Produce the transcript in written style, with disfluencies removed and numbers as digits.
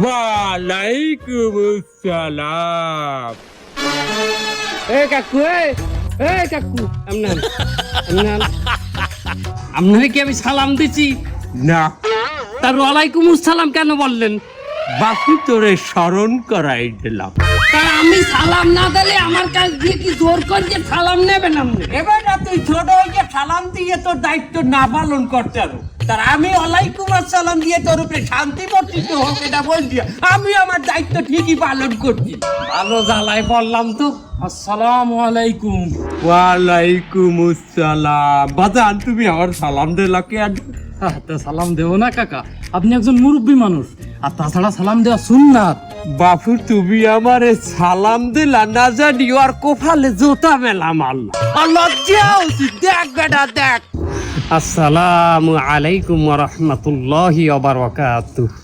ওয়ালাইকুম আসসালাম। এ কাকু এ কাকু আমনান আমনান আমনারে কি আমি সালাম দিছি? না তার ওয়ালাইকুম আসসালাম কেন বললেন? বাপু তোরে স্মরণ করাই দিলাম। তা আমি সালাম না দিলে আমার কাছ দিয়ে কি জোর করে সালাম নেবেন আপনি? এবার না তুই ছোট হয়ে সালাম দিয়ে তোর দায়িত্ব না পালন করতে হবে। তার আমি ওয়ালাইকুম আসসালাম দিয়ে তোর উপরে শান্তি বর্তিত হোক এটা বলছি। আমি আমার দায়িত্ব ঠিকই পালন করছি। ভালো জ্বালায় বললাম তো। আসসালামু আলাইকুম। ওয়ালাইকুম আসসালাম। বাজান তুমি আমার সালাম দিলা কেন? তা সালাম দেবো না কাকা, আপনি একজন মুরব্বী মানুষ, আর তাছাড়া সালাম দেওয়া সুন্নাত। বাপু তুমি আমারে সালাম দিলা না জানি আর কোফালে জোতা মেলা মারলা। আর লজ্জা উচিত। দেখ বেটা দেখ। আসসালামু আলাইকুম ওয়া রাহমাতুল্লাহি ওয়া বারাকাতুহু।